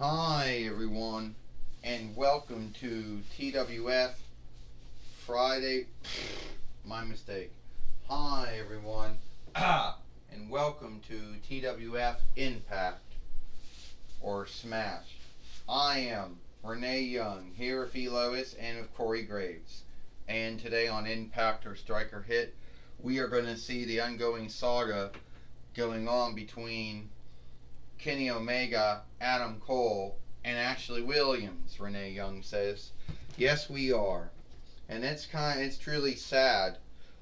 Hi everyone, and welcome to TWF Friday. My mistake. Hi everyone, and welcome to TWF Impact or Smash. I am Renee Young, here with E. Lois and with Corey Graves. And today on Impact or Striker Hit, we are going to see the ongoing saga going on between Kenny Omega, Adam Cole, and Ashley Williams, Renee Young says. Yes, we are. And it's truly sad,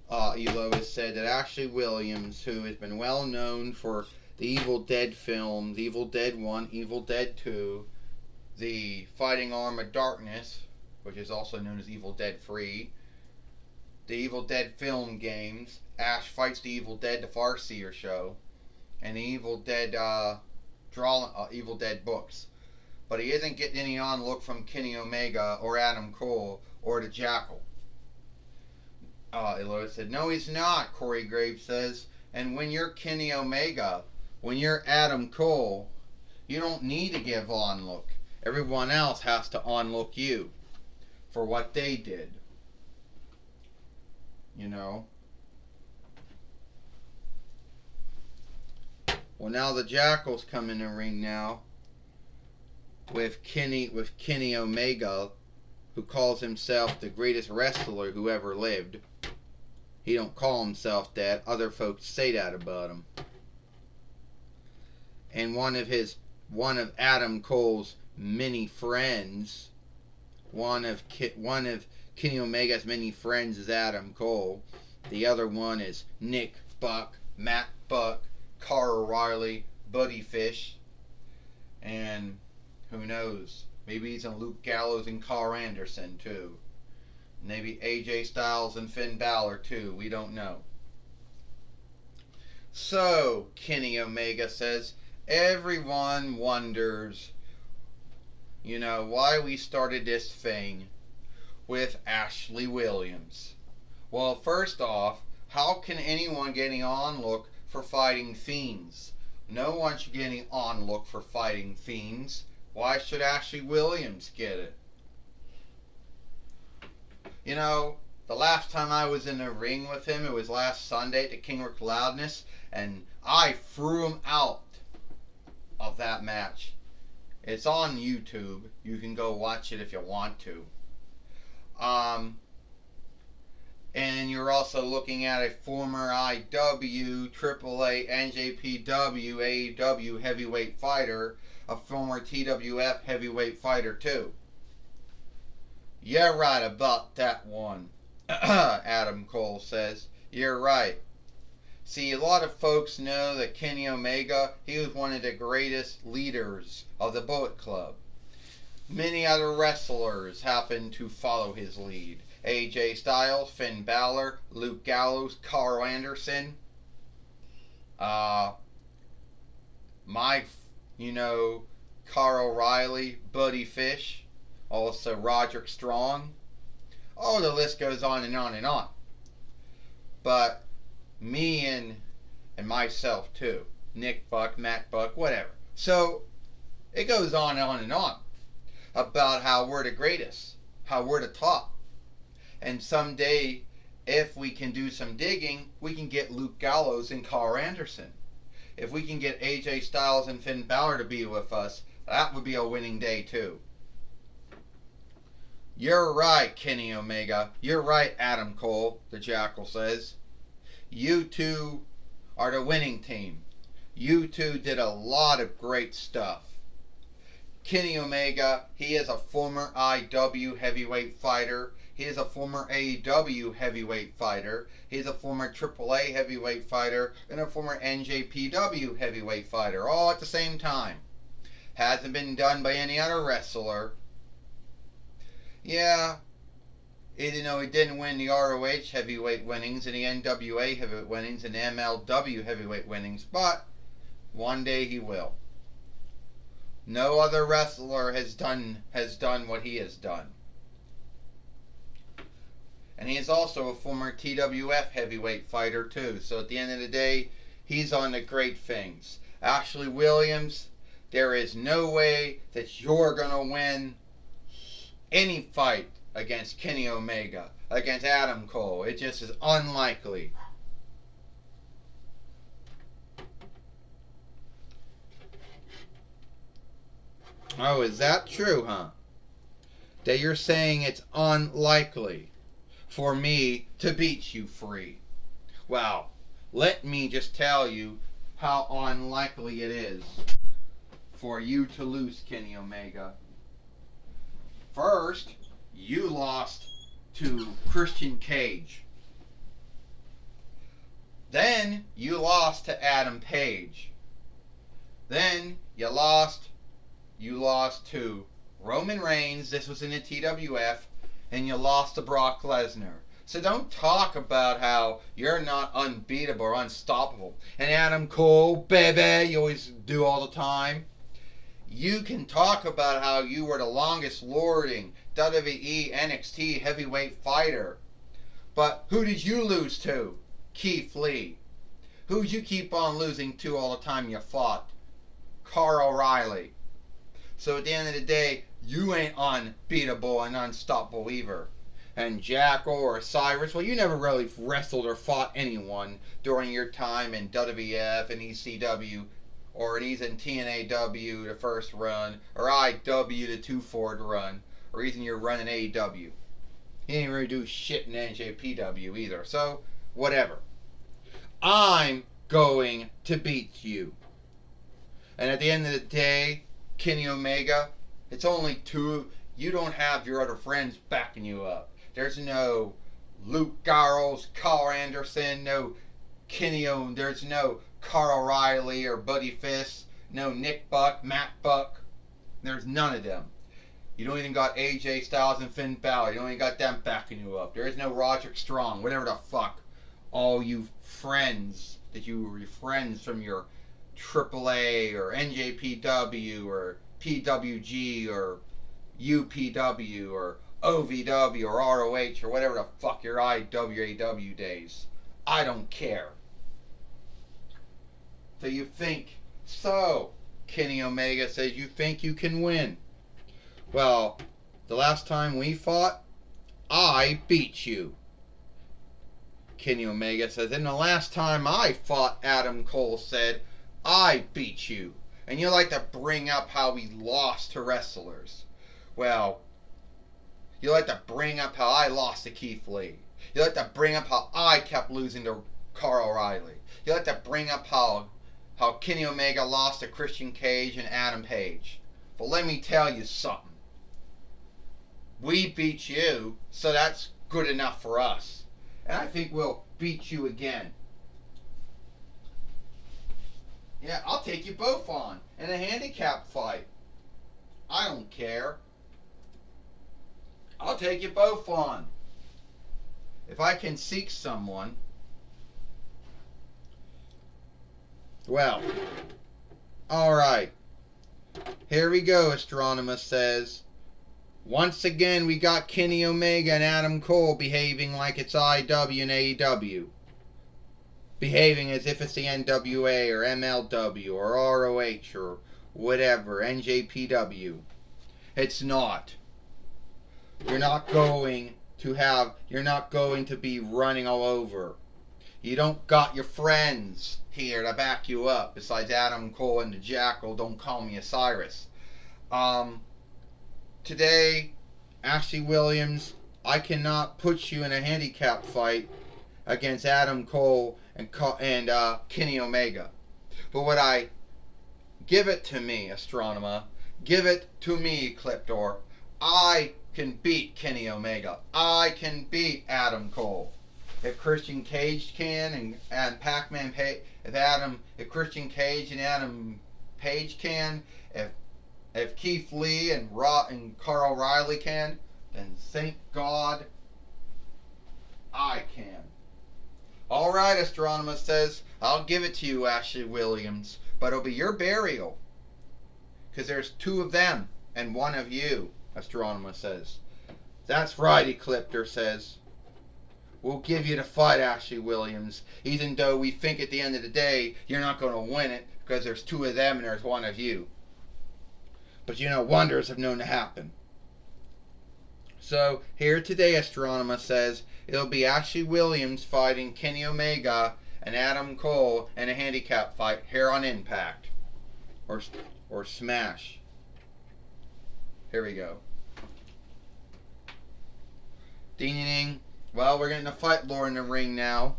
Elo has said, that Ashley Williams, who has been well known for the Evil Dead films, Evil Dead 1, Evil Dead 2, the Fighting Arm of Darkness, which is also known as Evil Dead 3, the Evil Dead film games, Ash Fights the Evil Dead, the Farseer show, and the Evil Dead Evil Dead books. But he isn't getting any on look from Kenny Omega or Adam Cole or the Jackal. Elois said, no, he's not, Corey Graves says. And when you're Kenny Omega, when you're Adam Cole, you don't need to give on look. Everyone else has to on look you for what they did. You know? Well, now the Jackal's come in the ring now with Kenny Omega, who calls himself the greatest wrestler who ever lived. He don't call himself that. Other folks say that about him. And one of Adam Cole's many friends, one of Kenny Omega's many friends is Adam Cole. The other one is Nick Buck, Matt Buck, Carl O'Reilly, Buddy Fish, and who knows? Maybe he's in Luke Gallows and Carl Anderson too. Maybe AJ Styles and Finn Balor too. We don't know. So, Kenny Omega says, everyone wonders, why we started this thing with Ashley Williams. Well, first off, how can anyone get any on look for fighting fiends? No one should get any on look for fighting fiends. Why should Ashley Williams get it? The last time I was in the ring with him, it was last Sunday at the Kingrick Loudness, and I threw him out of that match. It's on YouTube. You can go watch it if you want to. And you're also looking at a former IW, AAA, NJPW, AEW heavyweight fighter, a former TWF heavyweight fighter too. You're right about that one, Adam Cole says. You're right. See, a lot of folks know that Kenny Omega, he was one of the greatest leaders of the Bullet Club. Many other wrestlers happened to follow his lead. AJ Styles, Finn Balor, Luke Gallows, Carl Anderson. Carl O'Reilly, Buddy Fish, also Roderick Strong. Oh, the list goes on and on and on. But me and myself too. Nick Buck, Matt Buck, whatever. So it goes on and on about how we're the greatest, how we're the top. And someday, if we can do some digging, we can get Luke Gallows and Carl Anderson. If we can get AJ Styles and Finn Balor to be with us, that would be a winning day too. You're right, Kenny Omega. You're right, Adam Cole, the Jackal says. You two are the winning team. You two did a lot of great stuff. Kenny Omega, he is a former IW heavyweight fighter. He is a former AEW heavyweight fighter. He is a former AAA heavyweight fighter and a former NJPW heavyweight fighter, all at the same time. Hasn't been done by any other wrestler. Yeah, he didn't win the ROH heavyweight winnings and the NWA heavyweight winnings and the MLW heavyweight winnings, but one day he will. No other wrestler has done what he has done. And he is also a former TWF heavyweight fighter too. So at the end of the day, he's on the great things. Ashley Williams, There is no way that you're going to win any fight against Kenny Omega, against Adam Cole. It just is unlikely. Oh, is that true, huh? That you're saying it's unlikely for me to beat you free. Well, let me just tell you how unlikely it is for you to lose, Kenny Omega. First, you lost to Christian Cage. Then you lost to Adam Page. Then you lost to Roman Reigns. This was in the TWF. And you lost to Brock Lesnar. So don't talk about how you're not unbeatable or unstoppable. And Adam Cole, baby, you always do all the time. You can talk about how you were the longest lording WWE NXT heavyweight fighter. But who did you lose to? Keith Lee. Who'd you keep on losing to all the time you fought? Kyle O'Reilly. So at the end of the day, you ain't unbeatable and unstoppable either. And Jackal or Cyrus, well, you never really wrestled or fought anyone during your time in WWF and ECW, or even TNAW the first run, or IW the 2-4 run, or even your run in AEW. You didn't really do shit in NJPW either, so whatever. I'm going to beat you. And at the end of the day, Kenny Omega, it's only two. You don't have your other friends backing you up. There's no Luke Garrels, Carl Anderson, no there's no Kyle O'Reilly or Buddy Fist, no Nick Buck, Matt Buck. There's none of them. You don't even got AJ Styles and Finn Balor. You don't even got them backing you up. There is no Roderick Strong, whatever the fuck. All you friends that you were friends from your AAA or NJPW or PWG or UPW or OVW or ROH or whatever the fuck your IWAW days. I don't care. So you think, Kenny Omega says you think you can win. Well, the last time we fought, I beat you. Kenny Omega says, and the last time I fought, Adam Cole said, I beat you. And you like to bring up how we lost to wrestlers. Well, you like to bring up how I lost to Keith Lee. You like to bring up how I kept losing to Kyle O'Reilly. You like to bring up how Kenny Omega lost to Christian Cage and Adam Page. But let me tell you something. We beat you, so that's good enough for us. And I think we'll beat you again. Yeah, I'll take you both on in a handicap fight. I don't care. I'll take you both on. If I can seek someone. Well, alright. Here we go, Astronomus says. Once again, we got Kenny Omega and Adam Cole behaving like it's IW and AEW. Behaving as if it's the NWA or MLW or ROH or whatever, NJPW. It's not. You're not going to be running all over. You don't got your friends here to back you up besides Adam Cole and the Jackal. Don't call me Osiris. Today, Ashley Williams, I cannot put you in a handicap fight against Adam Cole and Kenny Omega. But what I give it to me, Astronema, give it to me, Cliptor. I can beat Kenny Omega. I can beat Adam Cole. If Christian Cage can and Pac-Man if Christian Cage and Adam Page can, if Keith Lee and Kyle O'Reilly can, then thank God I can. Alright, Astronomer says, I'll give it to you, Ashley Williams, but it'll be your burial. Because there's two of them and one of you, Astronomer says. That's right, Ecliptor says. We'll give you the fight, Ashley Williams, even though we think at the end of the day you're not going to win it because there's two of them and there's one of you. But you know, wonders have known to happen. So here today, Astronema says it'll be Ashley Williams fighting Kenny Omega and Adam Cole in a handicap fight here on Impact or Smash. Here we go. Ding ding ding. Well, we're getting a fight lore in the ring now,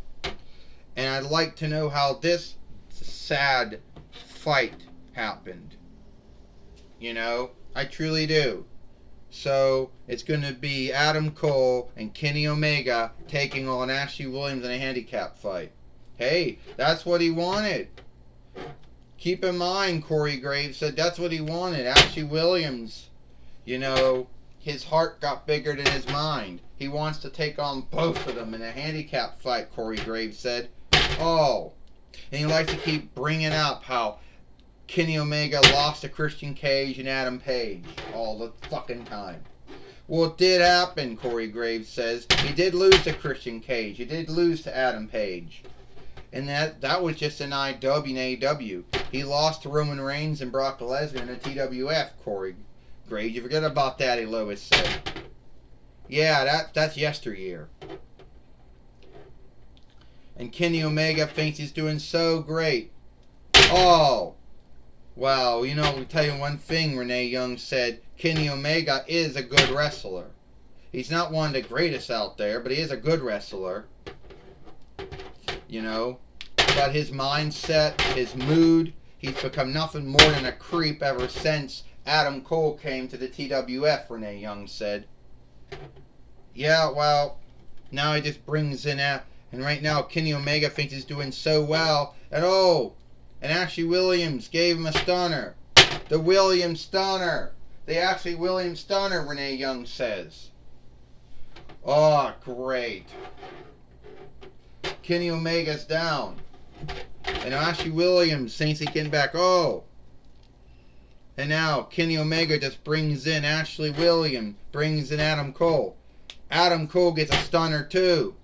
and I'd like to know how this sad fight happened. You know, I truly do. So it's going to be Adam Cole and Kenny Omega taking on Ashley Williams in a handicap fight. Hey, that's what he wanted. Keep in mind, Corey Graves said that's what he wanted. Ashley Williams, you know, his heart got bigger than his mind. He wants to take on both of them in a handicap fight, Corey Graves said. Oh, and he likes to keep bringing up how Kenny Omega lost to Christian Cage and Adam Page all the fucking time. Well, it did happen, Corey Graves says. He did lose to Christian Cage. He did lose to Adam Page. And that was just an IW and AEW. He lost to Roman Reigns and Brock Lesnar in a TWF, Corey Graves. You forget about that, Lois said. Yeah, that's yesteryear. And Kenny Omega thinks he's doing so great. Oh, well, you know, I'll tell you one thing, Renee Young said. Kenny Omega is a good wrestler. He's not one of the greatest out there, but he is a good wrestler. You know, but his mindset, his mood, he's become nothing more than a creep ever since Adam Cole came to the TWF, Renee Young said. Yeah, well, now he just brings in that, and right now Kenny Omega thinks he's doing so well, and Ashley Williams gave him a stunner. The Williams Stunner. The Ashley Williams Stunner, Renee Young says. Oh, great. Kenny Omega's down. And Ashley Williams thinks he's getting back. Oh. And now Kenny Omega just brings in Ashley Williams. Brings in Adam Cole. Adam Cole gets a stunner too.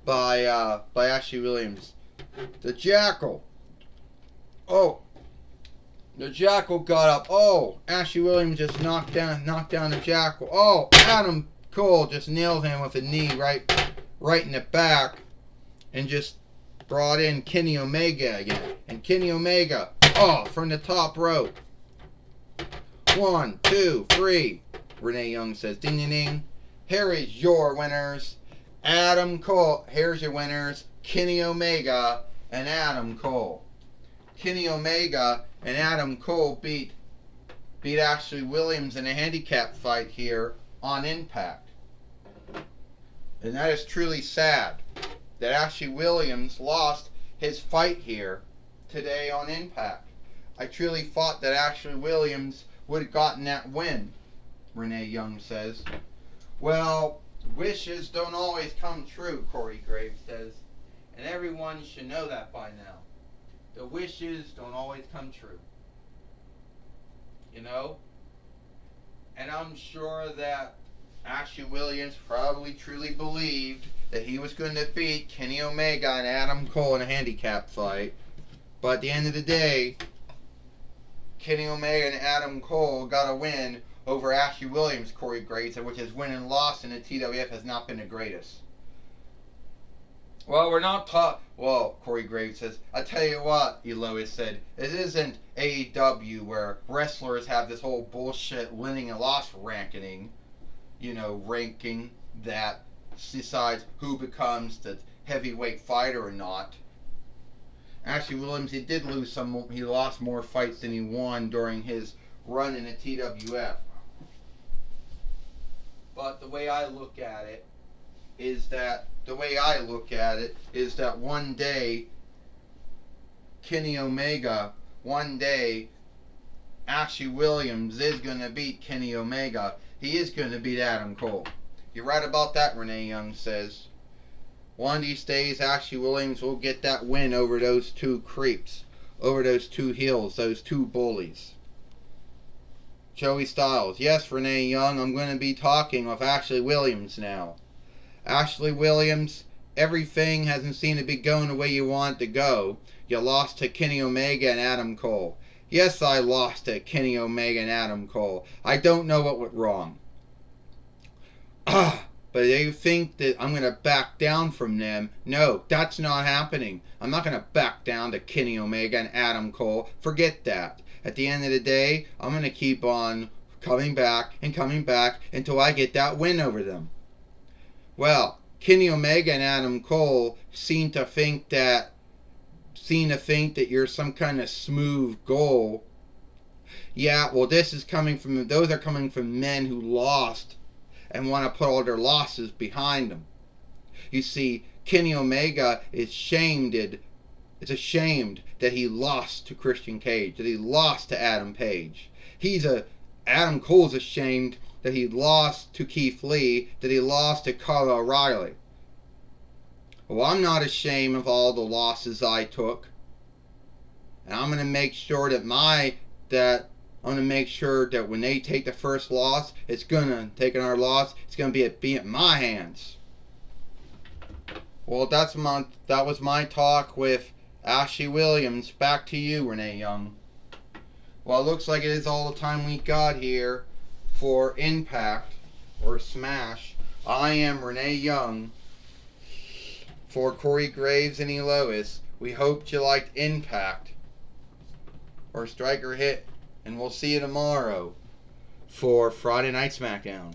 By Ashley Williams. The Jackal. Oh. The Jackal got up. Oh. Ashley Williams just knocked down the Jackal. Oh. Adam Cole just nailed him with a knee right in the back. And just brought in Kenny Omega again. And Kenny Omega. Oh. From the top rope. 1, 2, 3. Renee Young says. Ding ding ding. Here is your winners. Adam Cole. Here's your winners. Kenny Omega and Adam Cole. Kenny Omega and Adam Cole beat Ashley Williams in a handicap fight here on Impact. And that is truly sad that Ashley Williams lost his fight here today on Impact. I truly thought that Ashley Williams would have gotten that win, Renee Young says. Well, wishes don't always come true, Corey Graves says. And everyone should know that by now. The wishes don't always come true. You know? And I'm sure that Ashley Williams probably truly believed that he was going to beat Kenny Omega and Adam Cole in a handicap fight. But at the end of the day, Kenny Omega and Adam Cole got a win over Ashley Williams, Corey Graves, which his win and loss in the TWF has not been the greatest. Well, we're not well, Corey Graves says, I tell you what, Elois said, it isn't AEW where wrestlers have this whole bullshit winning and loss ranking, ranking that decides who becomes the heavyweight fighter or not. Ashley Williams, he lost more fights than he won during his run in the TWF. But the way I look at it is that one day Kenny Omega, Ashley Williams is going to beat Kenny Omega. He is going to beat Adam Cole. You're right about that, Renee Young says. One of these days, Ashley Williams will get that win over those two creeps, over those two heels, those two bullies. Joey Styles. Yes, Renee Young, I'm going to be talking with Ashley Williams now. Ashley Williams, everything hasn't seemed to be going the way you want it to go. You lost to Kenny Omega and Adam Cole. Yes, I lost to Kenny Omega and Adam Cole. I don't know what went wrong. But they think that I'm going to back down from them. No, that's not happening. I'm not going to back down to Kenny Omega and Adam Cole. Forget that. At the end of the day, I'm going to keep on coming back until I get that win over them. Well, Kenny Omega and Adam Cole seem to think that you're some kind of smooth goal. Yeah, well, those are coming from men who lost and want to put all their losses behind them. You see, Kenny Omega is ashamed that he lost to Christian Cage, that he lost to Adam Page. Adam Cole's ashamed that he lost to Keith Lee, that he lost to Kyle O'Reilly. Well, I'm not ashamed of all the losses I took. And I'm going to make sure that when they take the first loss, it's going to be at my hands. Well, that was my talk with Ashley Williams. Back to you, Renee Young. Well, it looks like it is all the time we got here for Impact or Smash. I am Renee Young for Corey Graves and E. Lois. We hope you liked Impact or Striker Hit, and we'll see you tomorrow for Friday Night SmackDown.